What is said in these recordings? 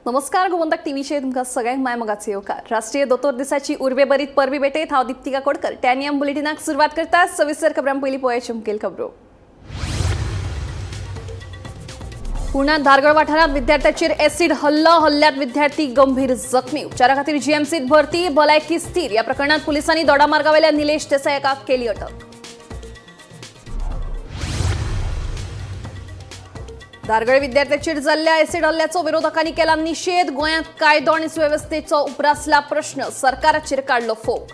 नमस्कार गोमंतक टीव्हीचे तुमकां सगळ्यांक माय मोगाचे येवकार। राष्ट्रीय दोतोर दिसाची उर्बे बरीत परबी भेटयत हांव दीप्तिका कोडकर। टॅनियम बुलेटिनाक सुरवात करता। सविस्तर खबरां पयलीं पळोवया मुखेल खबरो। पुण्यात धारगळ वाठारात विद्यार्थ्याचेर एसिड हल्ल्यात विद्यार्थी गंभीर जखमी। उपचारा खातीर जीएमसीत भरती, भलायकी स्थिर। या प्रकरणात पोलिसांनी दोडा मार्गावेल्या निलेश देसाई हाका केली अटक। धारगळ विद्यार्थ्याचेर जाल्ल्या एसिड हल्ल्याचो विरोधकांनी केला निषेध। गोंयांत कायदो आनी सुवेवस्थेचो उप्रासला प्रश्न, सरकाराचेर काडलो फोग।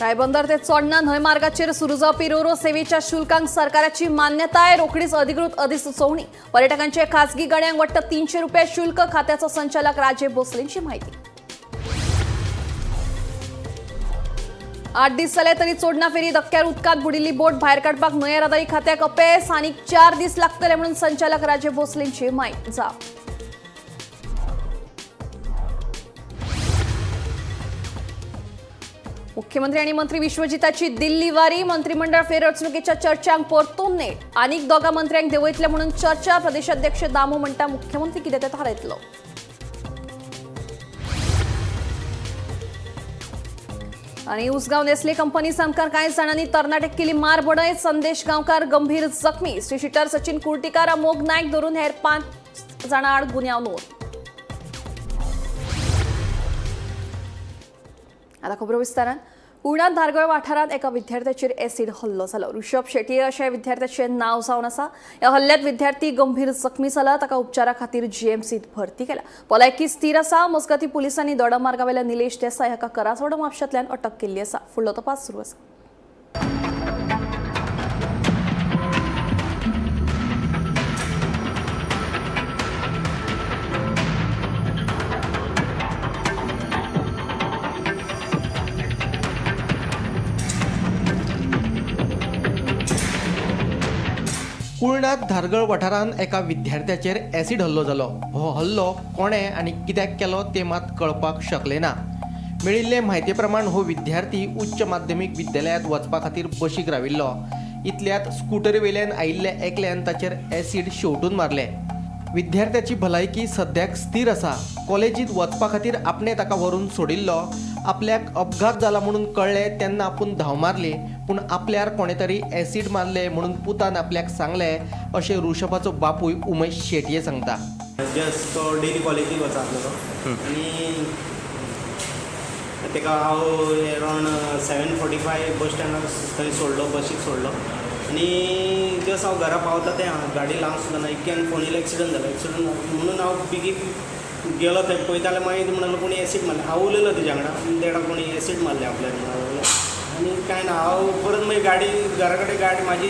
रायबंदर ते चोडणा न्हंय मार्गाचेर सुरू जावपी रोरो सेवेच्या शुल्कांक सरकाराची मान्यताय। रोखडीच अधिकृत अधिसुचोवणी। पर्यटकांचे खासगी गाड्यांक वाडटा 300 रुपया शुल्क। खात्याचो संचालक राजे भोसलेंची माहिती। 8 दीस जाले तरी चोडणा फेरी धक्क्यार उदकांत बुडिल्ली बोट भायर काडपाक न्हंय येरादारी खात्याक अपेस। आनीक 4 दीस लागतले म्हणून संचालक राजे भोसलेंची माहिती। मुख्यमंत्री आणि मंत्री विश्वजिताची दिल्ली वारी। मंत्रिमंडळ फेररचणुकेच्या चर्चांक परतून नेट। आनीक दोगा मंत्र्यांक देंवयतले म्हणून चर्चा। प्रदेशाध्यक्ष दामू म्हणटा मुख्यमंत्री कितें तें थारायतलो। आणि उसगांव नेस्ले कंपनी सामकार कांय जाणांनी तरणाटेक केली मारबडय। संदेश गांवकार गंभीर जखमी। श्री शिटर सचिन कुर्टीकार मोग नायक धरून हेर 5 जाणां आड गुन्यांव नोंद। आता खबर विस्तारान। पुण्यात धारगळ वाठारात एका विद्यार्थ्याचेर एसिड हल्लो जालो। ऋषभ शेट्ये अशा विद्यार्थ्याचे नाव जावन आसा। या हल्ल्यात विद्यार्थी गंभीर जखमी जाला। ताका उपचारा खातीर जीएमसीत भरती केला। भलायकी स्थिर आसा। मजगती पोलिसांनी दोडा मार्गावेल्या निलेश देसाई हाका करासवाडो म्हापशांतल्यान अटक केल्ली आसा। फुडलो तपास सुरू आसा। पुण्यात धारगळ वाठारांत एका विद्यार्थ्याचेर एसिड हल्लो जालो। हो हल्लो कोणे आनी कित्याक केलो ते मात कळपाक शकले ना। मेळिल्ले म्हायती प्रमाण हो विद्यार्थी उच्च माध्यमीक विद्यालयांत वचपा खातीर बशीक राविल्लो। इतल्यात स्कूटर वयल्यान आयिल्ले एकल्यान ताचेर एसिड शेवटून मारले। विद्यार्थ्याची भलायकी सद्याक स्थिर आसा। कॉलेजीत वचपा खातीर आपणे ताका व्हरून सोडिल्लो। आपल्याक अपघात जाला म्हणून कळ्ळें तेन्ना आपूण धांव मारली, पूण आपल्यार कोणे तरी एसिड मारले म्हणून पुतान आपल्याक सांगलें, अशें ऋषभाचो बापूय उमेश शेटये सांगता। जस्ट तो डेली कॉलेजीक वचतालो तो आनी ताका हांव अरावंड 7:45 बस स्टँडार थंय सोडलो, बशीक सोडलो आनी जस्ट हांव घरा पावता तें गाडी लावंक सुद्दां ना, इतक्यान फोन येयलो एक्सिडंट जालो म्हणून हांव बेगीन गेलो थंय पळयता जाल्यार मागीर म्हणलो कोणी एसिड मारले। हांव उलयलो तेज्या वांगडा, तेडा कोणी एसिड मारले आपल्याक आनी कांय ना। हांव परत मागीर गाडी घरा कडेन गाडी म्हाजी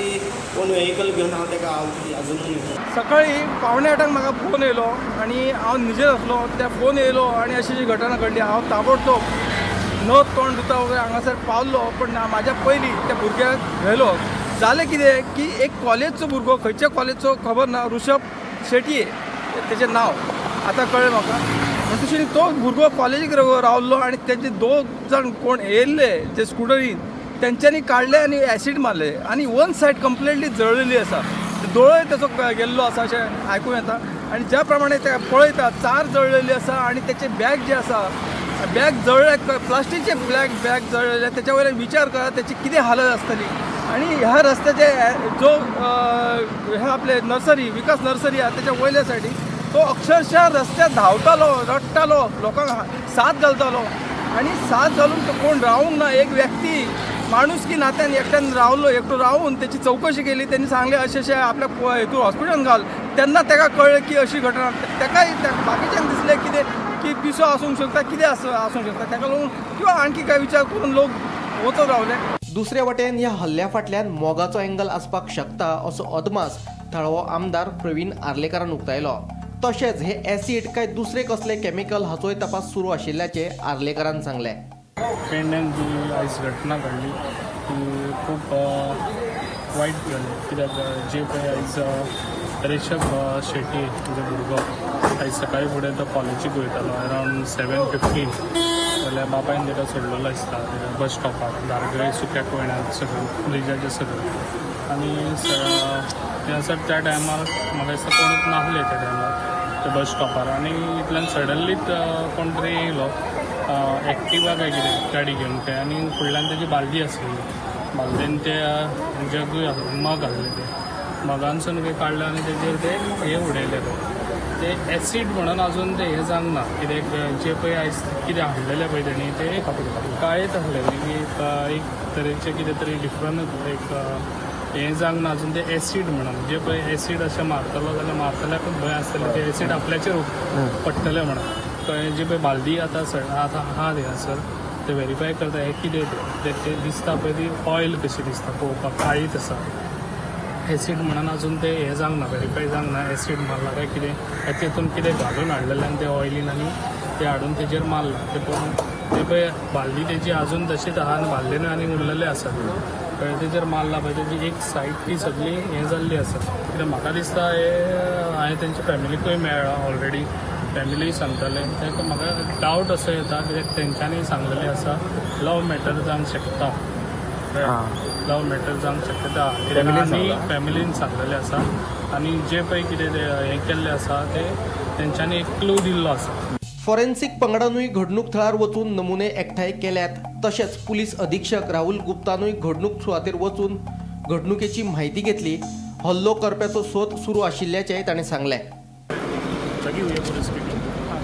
ओन व्हेहिकल घेवन हांव ताका अजून सकाळी 7:45 म्हाका फोन येयलो आनी हांव न्हिदेर आसलो। त्या फोन येयलो आनी अशी जी घटना घडली। हांव ताबडतोब नथ तोंड धुता वगैरे हांगासर पावलो, पण म्हाज्या पयलीं त्या भुरग्याक व्हेलो। जालें कितें की एक कॉलेजचो भुरगो, खंयच्या कॉलेजचो खबर ना, ऋषभ शेटये तेजें नांव आतां कळ्ळें म्हाका। म्हणटकीर तो भुरगो कॉलेजीक रावल्लो आनी तेजे 2 जाण कोण येयल्ले जे स्कुटरीन तेंच्यांनी काडले आनी एसिड मारले आनी वन सायड कंप्लिटली जळलेली आसा। दोळोय तेचो गेल्लो आसा अशें आयकूं येता। आनी ज्या प्रमाणे ते पळयता 4 जळलेली आसा आनी तेचे बॅग जे आसा, बॅग जळ्ळे, प्लास्टीकचे बॅग जळलेले। तेच्या वयल्यान विचार करा तेची कितें हालत आसतली। आनी ह्या रस्त्याचे जो हे आपले नर्सरी, विकास नर्सरी आहा तेच्या वयल्या सायडीक तो अक्षरशः रस्त्यार धांवतालो, रडटालो, लोकांक साथ घालतालो आनी साथ घालून तो कोण रावूंक ना। एक व्यक्ती माणुसकी नात्यान एकट्यान रावलो, एकटो रावून तेची चवकशी केली। त्यांनी सांगले अशें आपल्या हेतून हॉस्पिटलान घाल। तेन्ना ताका कळ्ळें की अशी घटना। ताकाय बाकीच्यांक दिसलें कितें की पिसो आसूंक शकता, कितें आसूंक शकता, ताका लागून किंवा आणखी काय विचार करून लोक वचत रावले। दुसरे वटेन ह्या हल्ल्या फाटल्यान मोगाचो एंगल आसपाक शकता असो अदमास थळावो आमदार प्रवीण आर्लेकरान उक्तायलो। तशेंच हे एसिड काय दुसरे कसले केमिकल हाचोय तपास सुरू आशिल्ल्याचे आर्लेकरान सांगले। पेडण्यान जी आयज घटना घडली ती खूब वायट जाली, कित्याक जे पळय आयज ऋषभ शेट्ये जो भुरगो आयज सकाळी फुडें तो कॉलेजीक वयतालो अरावंड 7:15 जाल्यार बापायन ताका सोडलेलो दिसता बस स्टॉपार धारगळे सुक्या कोयण्यात सकयल ब्रिजाचे सकयल आनी हें आसा त्या टायमार म्हाका दिसता कोणूच नासले त्या टायमार त्या बस स्टॉपार आनी इतल्यान सडनलीच कोण तरी येयलो एक्टिवा काय कितें गाडी घेवन खंय आनी फुडल्यान तेजी बालदी आसली बालदेन ते जगूय मग आसले ते मगानसून खंय काडले आनी तेजेर ते हे उडयले ते एसीड म्हणून अजून ते हे जावंक ना कित्याक जे पळय आयज कितें हाडलेले पळय तेणी ते काळेत आसले की एक तरेचे कितें तरी डिफरंट एक हें जावंक ना अजून ते एसीड म्हणून जे पळय एसीड अशें मारतलो जाल्यार मारतल्याकूच भंय आसतले ते एसीड आपल्याचेर पडटले म्हणून कळ्ळें जी पळय बालदी आतां आहा हांगासर ते व्हेरीफाय करता हें कितें ते दिसता पळय ती ऑयल कशी दिसता पळोवपाक काळीच आसा एसीड म्हणून अजून ते हे जावंक ना व्हेरीफाय जावंक ना एसीड मारला काय कितें तेतून कितें घालून हाडलेलें आनी ते ऑयलीन आनी ते हाडून तेजेर मारला ते पळोवन ते पळय बालदी तेजी अजून तशीच आहा आनी बालदेन आनी उरलेले आसात कळ्ळें तेजेर मारला पळय तेजी एक सायड ती सगळी हें जाल्ली आसा कित्याक म्हाका दिसता हे हांवें तेंच्या फॅमिलीकूय मेळ्ळा ऑलरेडी फॅमिली सांगताले ताका म्हाका डावट असो येता कित्याक तेंच्यांनी सांगलेलें आसा लव मॅटर जावंक शकता लव मॅटर जावंक शकता कित्याक आनी फॅमिलीन सांगलेलें आसा आनी जे पळय कितें ते हें केल्लें आसा ते तेंच्यांनी एक क्लू दिल्लो आसा फॉरेन्सिक पंगडानूय घडणूक थळार वचून नमुने एकठांय केल्यात तशेंच पुलीस अधीक्षक राहुल गुप्तानूय घडणूक सुवातेर वचून घडणुकेची म्हायती घेतली हल्लो करप्याचो सोद सुरू आशिल्ल्याचेंय ताणें सांगलें लगी हुई है पुलिस की टीम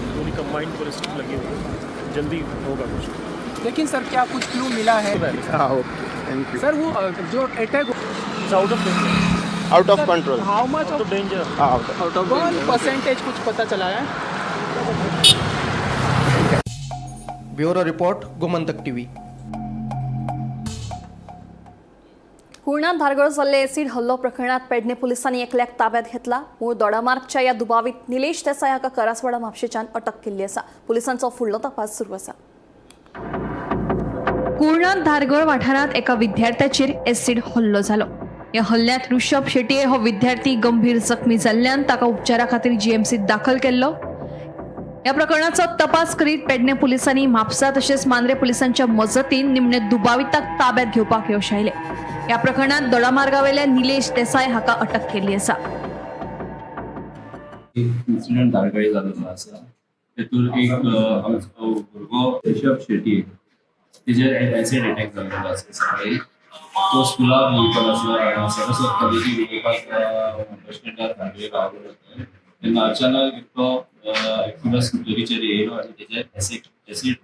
पूरी कंबाइंड पुलिस टीम लगी हुई है जल्दी होगा कुछ लेकिन सर क्या कुछ क्लू मिला है थैंक यू सर वो जो attack out of control how much तो डेंजर आउट ऑफ 1% कुछ पता चला है ब्युरो रिपोर्ट गोमंतक टीव्ही हुरणात धारगळ जाल्ले एसीड हल्लो प्रकरणात पेडणे पोलिसांनी एकल्याक ताब्यात घेतला मूळ दोडामार्गच्या या दुबावीत निलेश देसाय हाका करासवाडा म्हापशेच्यान अटक केल्ली आसा पोलिसांचो फुडलो तपास सुरू आसा हुरणात धारगळ वाठारांत एका विद्यार्थ्याचेर एसीड हल्लो जालो या हल्ल्यात ऋषभ शेटये हो विद्यार्थी गंभीर जखमी जाल्ल्यान ताका उपचारा खातीर जीएमसीत दाखल केल्लो या प्रकरणाचो तपास करीत पेडणे पोलिसांनी म्हापसा तशेंच मांद्रे पोलिसांच्या मजतीन निमणे दुबाविताक ताब्यात घेवपाक येवश आयले या प्रकरणात दोडामार्गावेल्या निलेश देसाय हाका अटक केली आसा इन्सिडेंट धारगळे जाल्लो आसा तेतून एक आमचो भुरगो ऋषभ शेट्ये तेजेर एसिड अटॅक जाल्लो आसा सकाळी तो स्कुलाक वयतालो आसलो सरस्वत कॉलेजी वयपाक बस स्टँडार धारगळे रावलो तेन्ना अचानक तो एक्टिवा स्कुटरीचेर येयलो आनी तेजेर एसिड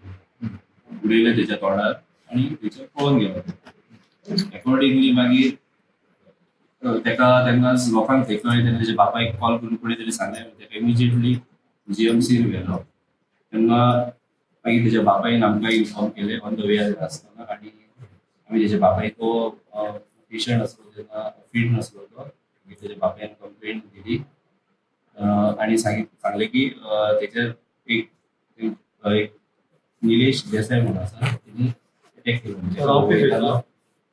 उडयलें तेच्या तोंडार आनी तेचेर पळोवन गेलो अकॉर्डिंगली मागीर तेका तेन्नाच लोकांक थंय कळ्ळें तेन्ना तेच्या बापायक कॉल करून पळय तेणी सांगलें तेका इमिजिएटली जीएमसीर व्हेलो तेन्ना मागीर तेच्या बापायन आमकां इन्फॉर्म केलें ऑन द वे आसतना आनी आमी तेच्या बापायक तो पेशंट आसलो तेन्ना फीट नासलो तो तेच्या बापायन कंप्लेंट दिली आनी सांगलें की तेचेर एक निलेश देसाय म्हणून आसा तेणी अटॅक केलो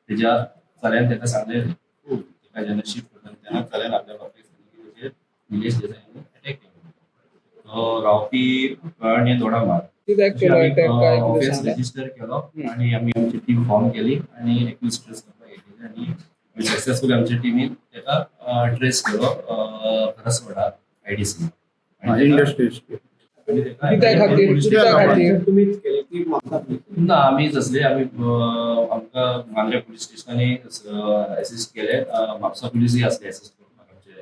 तेच्या चल्यान तेका सांगलें तेका जेन्ना शिफ्ट करता तेन्ना चल्यान आपल्या बापायक सांगलें की तेचेर निलेश देसायान अटॅक केलो तो रावपी कळणे दोडामार्ग ऑफिस रजिस्टर केलो आनी आमी आमची टीम फॉर्म केली आनी एक्यूज ट्रेस करपाक घेतली आनी सक्सेसफुली आमच्या टीमीन तेका ट्रेस केलो खरसवाडा आयडीसी ना आमीच असले आमी आमकां मांद्रे पुलीस स्टेशनांनी असिस्ट केले म्हापसा पुलीसय असले असिस्ट करपाक आमचे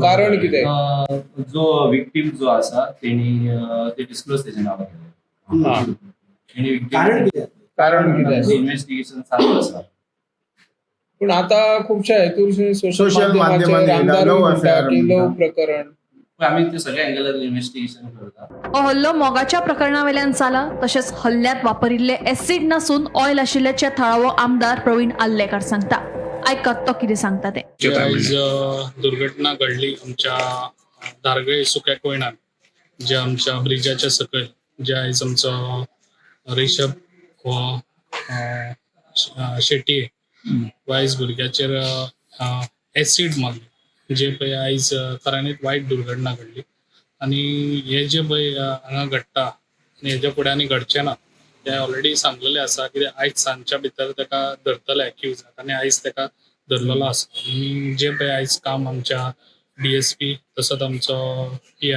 कारण कितें जो विक्टीम जो आसा तेणी ते डिस्क्लोज तेजे नांव केलें तेणी कारण कितें इन्व्हेस्टिगेशन चालू आसा पूण आतां खुबशा हेतून सोशल माध्यमाचेर आमदार म्हणटा की लव प्रकरण आमी ते सगळ्या अँगलार इन्व्हेस्टिगेशन करता हो हल्लो मोगाच्या प्रकरणावेल्यान जाला तशेंच हल्ल्यात वापरिल्ले एसीड नसून ऑयल आशिल्ल्याचे थळावो आमदार प्रवीण आल्लेकर सांगता आयकत तो कितें सांगता ते आयज दुर्घटना घडली आमच्या धारगळे सुक्या कोयणात जे आमच्या ब्रिजाच्या सकयल जे आयज आमचो ऋषभ हो शेटये वायस भुरग्याचेर एसीड मारलो जे पळय आयज खऱ्यांनी वायट दुर्घटना घडली आणि हे जे पळय हांगा घडटा आनी हेच्या फुडें आनी घडचें ना ते ऑलरेडी सांगलेलें आसा कित्याक आयज सांजच्या भितर ताका धरतले एक्युजाक आनी आयज ताका धरलेलो आसा आनी जे पळय आयज काम आमच्या DSP तसोच आमचो PI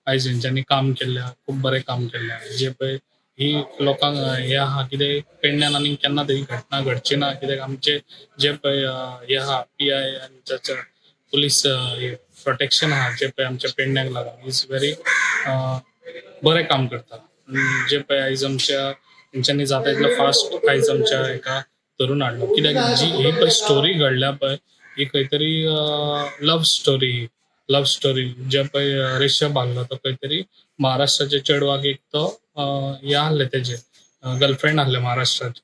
आयज हेंच्यांनी काम केल्लें खूब बरें काम केल्लें जे पळय ही लोकांक हे आहा कितें पेडण्यान आनी केन्ना तरी घटना घडची ना कित्याक आमचे जे पळय हे आहा PI आनी पुलीस प्रोटेक्शन आहा जे पळय आमच्या पेडण्याक लागून इज व्हेरी बरें काम करता आनी जे पळय आयज आमच्या हेंच्यांनी जाता तितलो फास्ट आयज आमच्या हेका धरून हाडलो कित्याक जी ही पळय स्टोरी घडल्या पळय ही खंय तरी लव्ह स्टोरी जे पळय रिषभ आहलो तो खंय तरी महाराष्ट्राच्या चेडवाक एक तो हे आहले तेजे गर्लफ्रेंड आहले महाराष्ट्राचे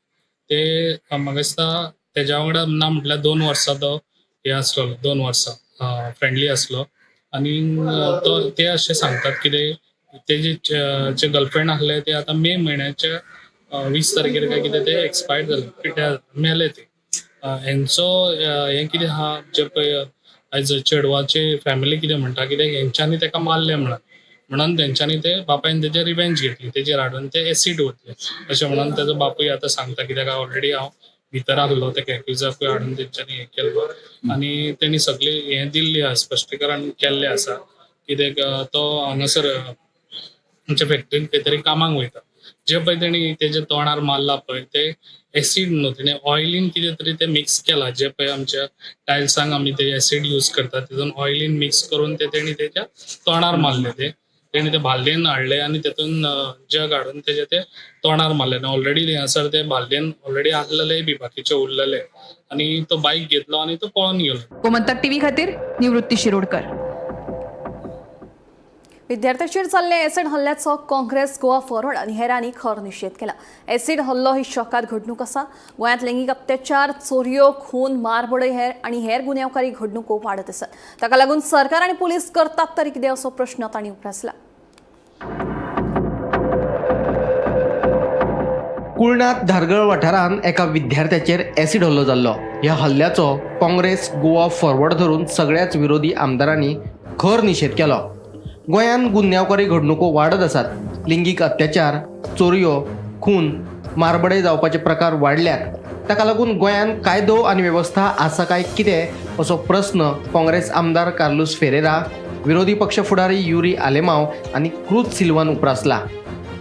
ते म्हाका दिसता तेज्या वांगडा ना म्हटल्यार 2 वर्सां तो हे आसलो 2 वर्सां फ्रेंडली आसलो आनी तो ते अशें सांगतात कितें तेजे जे गर्लफ्रेंड आहले ते आतां मे म्हयन्याच्या 20 तारखेर काय कितें ते एक्सपायर्ड जाले पिड्ड्यार मेले ते हेंचो हे कितें आहा जे पळय आयज चेडवाचे फॅमिली कितें म्हणटा कित्याक हेंच्यांनी ताका मारलें म्हणून तेंच्यांनी ते बापायन तेजेर रिवेंज घेतली तेजेर हाडून ते एसीड ओतले अशें म्हणून तेजो बापूय आतां सांगता कित्याक ऑलरेडी हांव भितर आहलो तेका एक्युजाकूय हाडून तेंच्यांनी हे केल्लो आनी तेणी सगळी हे दिल्ली आसा स्पश्टीकरण केल्लें आसा कित्याक तो हांगासर आमच्या फॅक्टरीन खंय तरी कामाक वयता जे पळय तेणी तेजे तोंडार मारला पळय ते एसीड न्हू तेणे ऑयलीन कितें तरी ते मिक्स केला जे पळय आमच्या टायल्सांक आमी ते एसीड यूज करतात तितून ऑयलीन मिक्स करून ते तेणी तेच्या तोंडार मारले तेणी ते भाल्लेन हाडले आनी तेतून जग हाडून तेजे ते तोंडार मारले आनी ऑलरेडी हांगासर ते भाल्लेन ऑलरेडी आहलेले बी बाकीचे उरलेले आनी तो बायक घेतलो आनी तो पळोवन गेलो. गोमंतक टीव्ही खातीर निवृत्ती शिरोडकर. विद्यार्थ्यांचेर जाल्ल्या एसीड हल्ल्याचो काँग्रेस गोवा फॉरवर्ड आनी हेरांनी खर निशेध केला. एसीड हल्लो ही शॉकाद घडणूक आसा. गोंयांत लैंगीक अत्याचार, चोरयो, खून, मारबोळी आनी हेर गुन्यांवकारी घडणुको वाडत आसात. ताका लागून सरकार आनी पुलीस करतात तरी कितें असो प्रश्न तांणी उपरासला. कुळणात धारगळ वाठारांत एका विद्यार्थ्याचेर एसीड हल्लो जाल्लो. ह्या हल्ल्याचो काँग्रेस गोवा फॉरवर्ड धरून सगळ्याच विरोधी आमदारांनी खर निशेध केलो. गोंयांत गुन्यांवकारी घडणुको वाडत आसात. लिंगीक अत्याचार, चोरयो, खून, मारबडे जावपाचे प्रकार वाडल्यात. ताका लागून गोंयांत कायदो आनी वेवस्था आसा काय कितें असो प्रस्न काँग्रेस आमदार कार्लोस फेरेरा, विरोधी पक्ष फुडारी युरी आलेमांव आनी क्रूज सिल्वान उपरासला.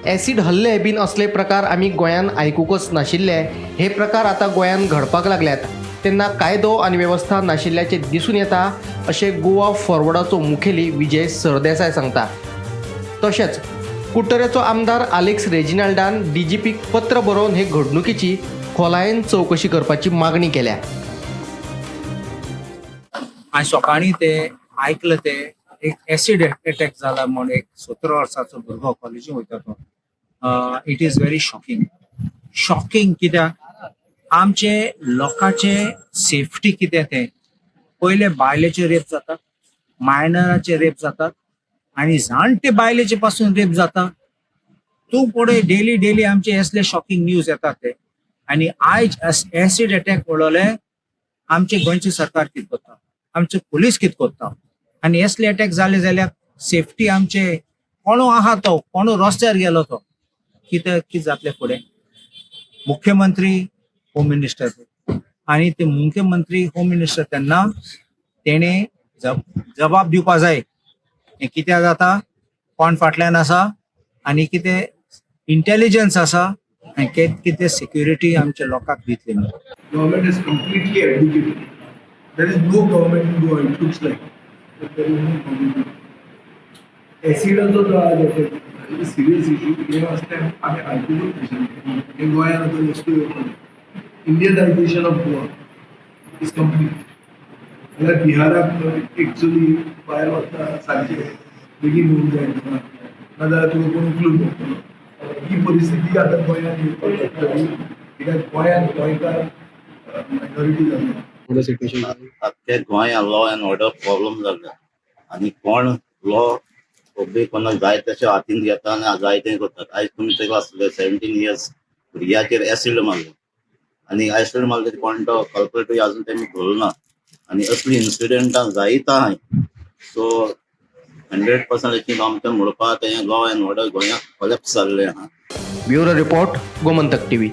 एसीड हल्ले बीन असले प्रकार आमी गोंयांत आयकुकूच नाशिल्ले. हे प्रकार आतां गोंयांत घडपाक लागल्यात तेन्ना कायदो आनी वेवस्था नाशिल्ल्याचें दिसून येता अशें गोवा फॉरवर्डाचो मुखेली विजय सरदेसाय सांगता. तशेंच कुट्टरेचो आमदार आलेक्स रेजिनाल्डान DGPक पत्र बरोवन हे घडणुकेची खोलायेन चवकशी करपाची मागणी केल्या. आज सकाळी ते ऐकलं ते एक एसिड अटॅक जाला म्हणून एक 17 वर्साचो भुरगो कॉलेजीन वयता तो. इट इज व्हेरी शॉकिंग कित्याक आमचे लोकांचे सेफ्टी कितें ते पयले बायलेचे रेप जातात, मायनराचे रेप जातात आणि जाणटे बायलेचे पासून रेप जाता. तू पुढे डेली आमचे असले शॉकिंग न्यूज येतात ते आणि आयज एसिड अटॅक वळवले आमचे गोंयचे सरकार कितें करता, आमचे पुलीस कितें करता आणि असले अटॅक जाले जाल्यार सेफ्टी आमचे कोणू आहा तो कोणू रस्त्यार गेलो तो कितें जातले फुडें. मुख्यमंत्री होम मिनिस्टर आणि ते मुख्यमंत्री होम मिनिस्टर तेन्ना तेणे जबाब दिवपा जाय कित्याक जाता कोण फाटल्यान आसा आनी कितें इंटेलिजन्स आसा आनी कितें सिक्युरिटी आमच्या लोकांक दितली. Government is completely abdicated. There is no government in Goa. It looks like but there is no government. Accident जो आज होतो सिरियस इशू हे असते आम्ही आयकुकूच नाशिल्ले. हे गोंयांत आतां वस्तू येवपाक इंडियनायझेशन ऑफ गोवा इज कंप्लीट. जाल्यार बिहाराक एक्चुअली भायर वता सांजचे बेगीन येवंक जाय नाजाल्यार तुका कोण उखलून दवरतलो. ही परिस्थिती आतां गोंयांत येवपाक लागली कित्याक गोंयांत गोंयकार मायनॉरिटी जाल्लो. ते Goa law and order problem जाल्लो आनी कोण लॉ कोणाक जाय तशें हातीन घेता आनी जाय तें करतात. आयज तुमी ते आसले 17 इयर्स भुरग्याचेर एसिड मारलो आनी एसिड मारले कोण तो कल्प्रेटूय आजून तेमी धरलो ना. आनी असली इन्सिडेंटां जायत आहाय. सो 100% अशी आमकां म्हणपाक तें लॉ एंड ऑर्डर गोंयांत कोलॅप्स जाल्लें आहा. Bureau report Gomantak TV.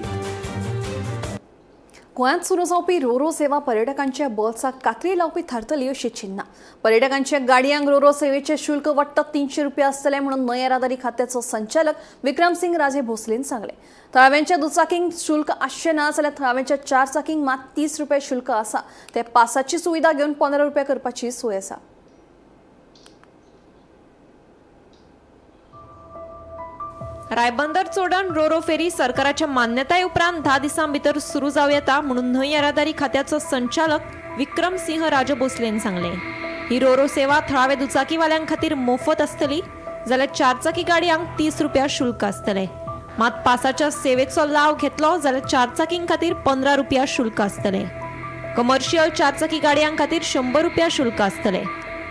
गोंयांत सुरू जावपी रोरो सेवा पर्यटकांच्या बोल्साक कात्री लावपी थारतली अशी चिन्नां. पर्यटकांच्या गाडयांक रोरो सेवेचे शुल्क वट्ट 300 रुपया आसतले म्हणून न्हंय येरादारी खात्याचो संचालक विक्रमसिंग राजे भोसलेन सांगले. थळाव्यांच्या दुचाकींक शुल्क आसचें ना जाल्यार थळाव्यांच्या 4 चाकींक मात 30 रुपया शुल्क आसा. ते पासाची सुविधा घेवन 15 रुपया करपाची सोय आसा. रायबंदर चोडण रोरो फेरी सरकाराच्या मान्यताये उपरांत 10 दिसां भितर सुरू जावं येता म्हणून न्हंय येरादारी खात्याचो संचालक विक्रम सिंह राजे भोसलेन सांगले. ही रोरो सेवा थळावे दुचाकीवाल्यांक खातीर मोफत आसतली जाल्यार 4 चाकी गाडयांक 30 रुपया शुल्क आसतले. मात पासाच्या सेवेचो लाव घेतलो जाल्यार 4 चाकीं खातीर 15 रुपया शुल्क आसतले. कमर्शियल 4 चाकी गाडयांक खातीर 100 रुपया शुल्क आसतले.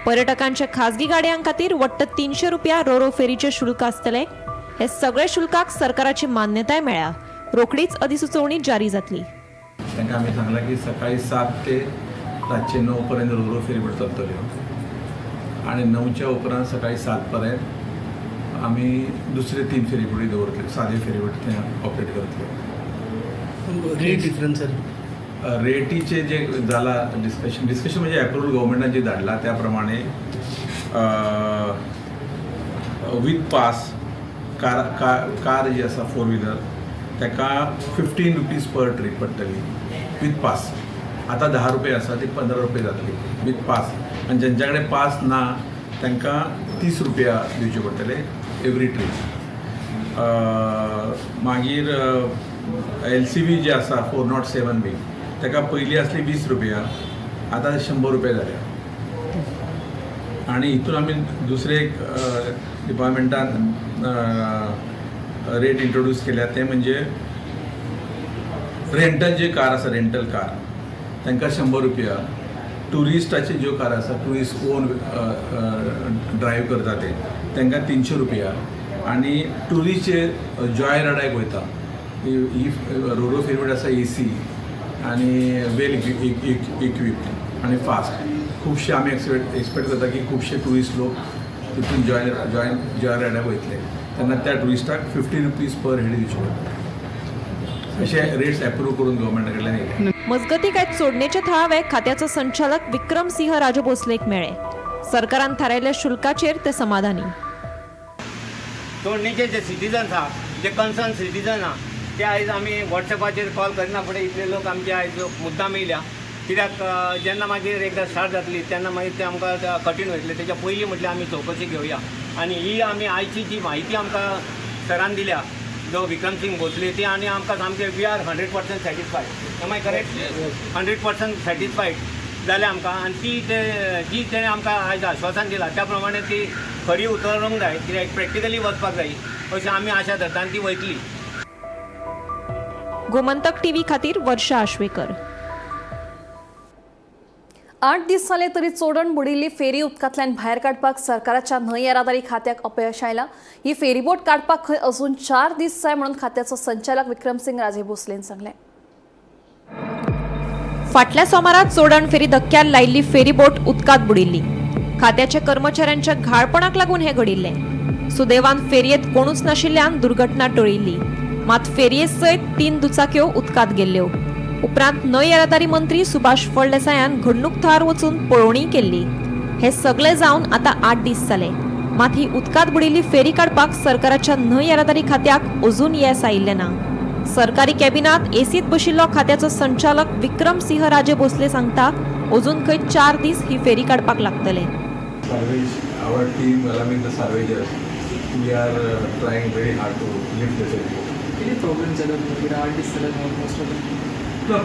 पर्यटकांच्या खाजगी गाडयांक खातीर वट्ट 300 रुपया रोरो फेरीचे शुल्क आसतले. हे सगळे शुल्काक सरकाराची मान्यताय मेळ्ळ्या. रोखडीच अधिसुचोवणी जारी जातली. तांकां आमी सांगलां की सकाळी 7 ते रातचे 9 पर्यंत रोरो फेरीबोट चलतल्यो आनी 9च्या उपरांत सकाळी 7 पर्यंत आमी दुसरे 3 फेरीबोटी दवरतले. सादे फेरीबोट थंय ऑपरेट करतले. रेट डिफरन्स रेटीचे जे जाला डिस्कशन म्हणजे अप्रुवल गव्हर्मेंटान जे धाडला त्या प्रमाणे वीथ पास कार जी आसा 4 व्हिलर ताका 15 रुपीज पर ट्रीप पडटली वीथ पास. आतां 10 रुपया आसा ती 15 रुपया जातली वीथ पास. आनी जेंच्या कडेन पास ना तांकां 30 रुपया दिवचे पडटले एवरी ट्रीप. मागीर LCV जी आसा 407 बी ताका पयलीं आसली 20 रुपया आतां 100 रुपया जाल्या. आनी हितून आमी दुसरे एक डिपार्टमेंटान रेट इंट्रोड्यूस केल्या ते म्हणजे रेंटल जे कार आसा रेंटल कार तांकां 100 रुपया. टुरिस्टाचे ज्यो कार आसा टुरिस्ट ओन ड्रायव्ह करता ते तांकां 300 रुपया. आनी टुरिस्टचे जॉय रायडाक वयता ही रोरो फेरीबोट आसा AC आनी वेल इक्विप्ड आनी फास्ट. खुबशे आमी एक्सपेक्ट करता की खुबशे टुरिस्ट लोक तितून जॉय रायडाक वयतले तेन्ना त्या टुरिस्टाक 50 रुपीज पर हेड दिवचे पडटा. अशे रेट्स एप्रूव करून गव्हर्मेंटा कडल्यान येयले. मजगती काय चोडणेचे थळावे खात्याचो संचालक विक्रम सिंह राजे भोसलेक मेळ्ळे. सरकारान थारायल्ल्या शुल्काचेर ते समाधानी. चोडणीचे जे सिटीजन्स आहा जे कन्सर्न सिटीजन आहा ते आयज आमी वॉट्सॅपाचेर कॉल करना फुडें इतले लोक आमचे आयज मुद्दाम येयल्या. कित्याक जेन्ना मागीर एकदां स्टार्ट जातली तेन्ना मागीर ते आमकां कठीण वयतले. तेच्या पयलीं म्हटल्यार आमी चवकशी घेवया आनी ही आमी आयची जी म्हायती आमकां सरान दिल्या जो विक्रम सिंग भोसले ती आनी आमकां सामकें we are 100% satisfied. Am I correct? 100% satisfied जालें आमकां. आनी ती जी तेणें आमकां आयज आश्वासन दिलां त्या प्रमाणे ती खरी उतरूंक जाय कित्याक प्रॅक्टिकली वचपाक जाय अशी आमी आशा धरता आनी ती वयतली. गोमंतक टीव्ही खातीर वर्षा आश्वेकर. 8 दीस जाले तरी चोडण बुडिल्ली फेरी उदकांतल्यान भायर काडपाक सरकाराच्या न्हंय येरादारी खात्याक अपयश आयलां. ही फेरीबोट काडपाक खंय अजून 4 दीस जाय म्हणून खात्याचो संचालक विक्रमसिंग राजे भोसलेन सांगलें. फाटल्या सोमारात चोडण फेरी धक्क्यार लायिल्ली फेरीबोट उदकांत बुडिल्ली. खात्याच्या कर्मचाऱ्यांच्या घाळपणाक लागून हे घडिल्लें. सुदैवान फेरयेत कोणूच नाशिल्ल्यान दुर्घटना टळिल्ली. मात फेरये सयत 3 दुचाक्यो उदकांत गेल्ल्यो. उपरांत न्हंय येरादारी मंत्री सुभाष फळदेसायान घडणूक थळार वचून पळोवणी केल्ली. हे सगळे जावन आतां 8 दीस जाले. मात ही उदकांत बुडिल्ली फेरी काडपाक सरकाराच्या न्हंय येरादारी खात्याक अजून येस आयिल्लें ना. सरकारी कॅबिनात एसीत बशिल्लो खात्याचो संचालक विक्रम सिंह राजे भोसले सांगता अजून खंय 4 दीस ही फेरी काडपाक लागतले. Our team, along with the surveyors, we are trying very hard to lift the ferry. Any problems that are most of them? No,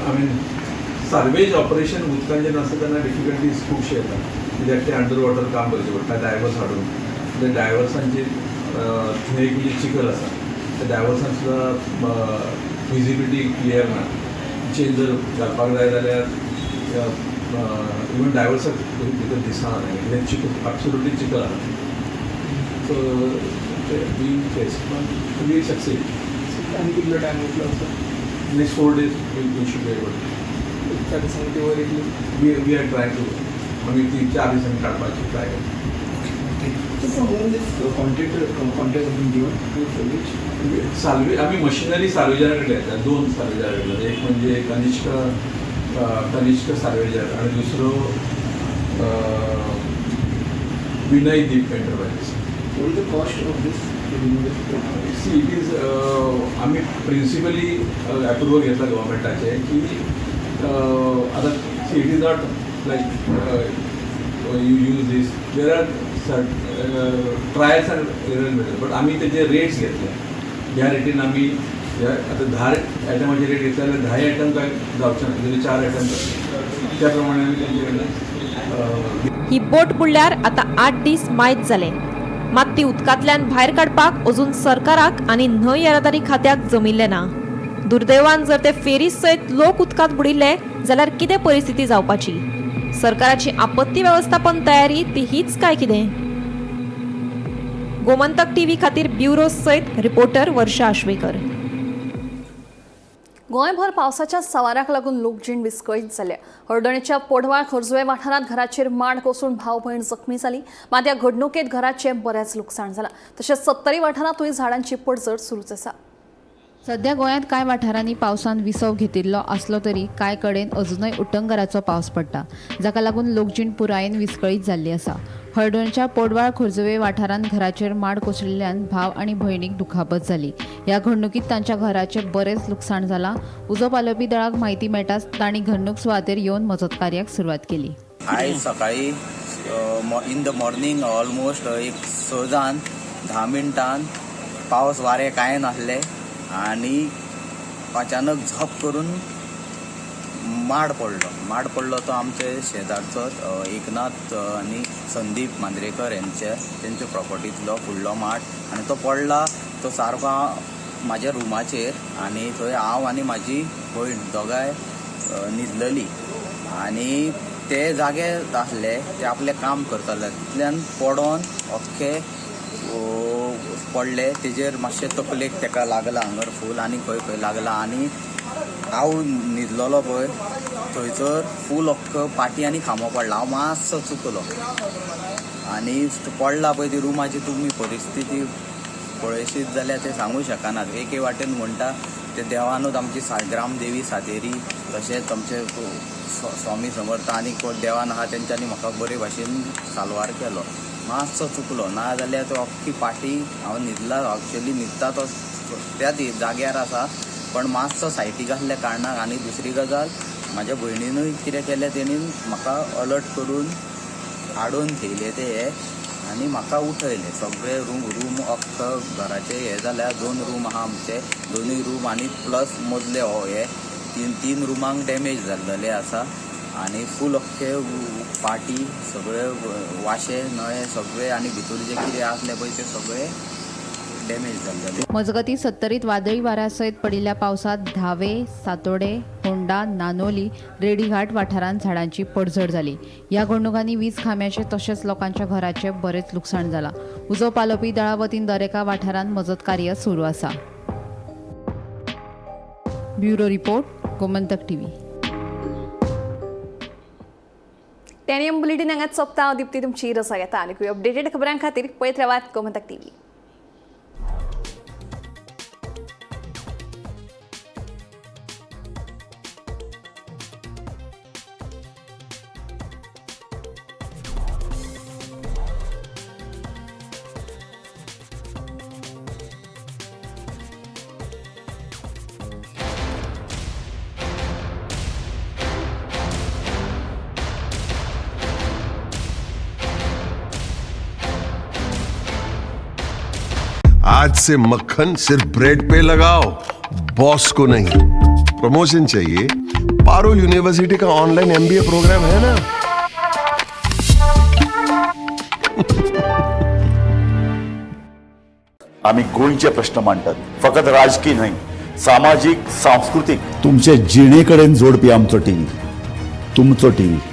I mean, surveys operation उदकांचें आसता तेन्ना डिफिकल्टीज खुबशे येता कित्याक ते अंडर वॉटर काम करचें पडटा डायवर्स हाडून. ते डायवर्सांची थंय एक जी चिखल आसा त्या डायवर्सान सुद्दां विजिबिलिटी क्लियर ना. चेंज जर घालपाक जाय जाल्यार इवन डायवर्साक भितर दिसना कित्याक चिखल एब्सोल्युटली चिखल आसा. So we face we succeed. आनी कितलो टायम वयतलो? Next 4 days we should be able. चार दिसांनी ती वयर येतली. वी आर ट्राय टू आमी ती 4 दिसांनी काडपाची ट्राय करता. साल्वे आम्ही मशिनरी सार्वेजराकडे येतात, 2 सार्वेजराकडे. एक म्हणजे कनिष्क सार्वेजर आणि दुसरं विनय दीप एंटरप्राइजेस. सी इट इज आम्ही प्रिन्सिपली अप्रुव्हल घेतला गव्हर्मेंटाचे की आता see it is not like you use this, there are trials and error method, but आम्ही त्याचे रेट्स घेतले. ह्या रेटीन आम्ही आता 10 आयटमाचे रेट घेतले जाल्यार 10 आयटम काय जावचे ना, म्हणजे 4 आयटम जातले. त्याप्रमाणे आम्ही त्यांच्याकडे ही बोट बुडल्यार आता 8 दीस मायज जाले, मात ती उदकांतल्यान भायर काडपाक अजून सरकाराक आनी न्हंय येरादारी खात्याक जमिल्ले ना. दुर्दैवान जर ते फेरी सयत लोक उदकांत बुडिल्ले जाल्यार कितें परिस्थिती जावपाची? सरकाराची आपत्ती वेवस्थापन तयारी ती हीच काय कितें? गोमंतक टीव्ही खातीर ब्युरो सयत रिपोर्टर वर्षा आश्वेकर. गोंयभर पावसाच्या सवाराक लागून लोकजीण विस्कळीत जाल्या. हळदणेच्या पोडवाळ खोर्जुवे वाठारांत घराचेर माड कोसळून भाव भयण जखमी जाली, मात ह्या घडणुकेंत घराचें बरेंच लुकसाण जालां. तशेंच 70 वाठारांतूय झाडांची पडझड सुरूच आसा. सध्या गोंयांत कांय वाठारांनी पावसान विसव घेतिल्लो आसलो तरी कांय कडेन अजूनय उटंगराचो पावस पडटा, जाका लागून लोकजीण पुरायेन विस्कळीत जाल्ली आसा. हळदणच्या पोडवाळ खोर्जुवे वाठारांत घराचेर माड कोसळिल्ल्यान भाव आनी भयणीक दुखापत जाली. ह्या घडणुकीत तांच्या घराचें बरेंच लुकसाण जालां. उजो पालोवपी दळाक म्हायती मेळटाच तांणी घडणूक सुवातेर येवन मजत कार्याक सुरवात केली. आयज सकाळी इन द मॉर्निंग ऑलमोस्ट एक 10 मिनटान पावस वारें कांय नासलें आनी अचानक झप करून माड पडलो तो आमचे शेजारचोच एकनाथ आनी संदीप मांद्रेकर तेंच्या प्रॉपर्टींतलो फुडलो माड. आनी तो पडला तो सारको म्हाज्या रुमाचेर, आनी थंय हांव आनी म्हाजी भयण दोगांय न्हिदलेलीं आनी ते जागे आसले, ते आपलें काम करताले, तितल्यान पडोन अख्खे पडले. तेजेर मातशें तकलेक तेका लागला हांगर फूल आनी खंय खंय लागला. आनी हांव न्हिदलोलो पळय थंयसर फूल अख्ख पाटी आनी खांबो पडला. हांव मातसो चुकलो आनी पडला पळय ती रुमाची तुमी परिस्थिती पळयशीत जाल्यार ते सांगूं शकनात. एके वाटेन म्हणटा ते देवानूच आमची ग्रामदेवी सातेरी, तशेंच आमचे स्वामी समर्थ आनी कोण देवान आहा तेंच्यांनी म्हाका बरे भाशेन साल्वार केलो. मातसो चुकलो ना जाल्यार तो अख्खी पाटी हांव न्हिदला, एक्चुअली न्हिदता तो त्याच जाग्यार आसा, पण मातसो सायटीक आसल्या कारणाक. आनी दुसरी गजाल म्हाज्या भयणीनूय कितें केलें, तेणी म्हाका अलर्ट करून हाडून थेयले ते हे आनी म्हाका उठयले. सगळे रूम अख्ख घराचे हे जाल्यार 2 रूम आहा आमचे, 2 रूम आनी प्लस मदले हो हे 3 रुमांक डॅमेज जाल्लेले आसा. आनी फूल अख्खे पाटी सगळे वाशे नळे सगळे आनी भितर जे कितें आसले पळय ते सगळे डॅमेज जाल्लेले. मजगतीं 70 वादळी वाऱ्या सयत पडिल्ल्या पावसात धावे, सातोडे, होंडा, नानोली, रेडीघाट वाठारांत झाडांची पडझड जाली. ह्या घडणुकांनी वीज खांब्याचे तशेंच लोकांच्या घराचे बरेच लुकसाण जालां. उजो पालोवपी दळा वतीन दरेका वाठारांत मजत कार्य सुरू आसा. Bureau report, Gomantak TV. टेनियम bulletin हांगाच सोंपता. हांव दिप्ती तुमची रसा घेता आनी अपडेटेड खबरां खातीर पळयत रावात गोमंतक टीव्ही. आज से मक्खन सिर्फ ब्रेड पे लगाओ, बॉस को नहीं. प्रमोशन चाहिए? पारुल यूनिवर्सिटी का ऑनलाइन MBA प्रोग्राम है ना. आम्ही गोंयचे प्रश्न मांडतात, फकत राजकीय नाही, सामाजिक सांस्कृतिक. तुमचे जिणेकडेन जोडपी आमचो टीव्ही, तुमचो टीव्ही.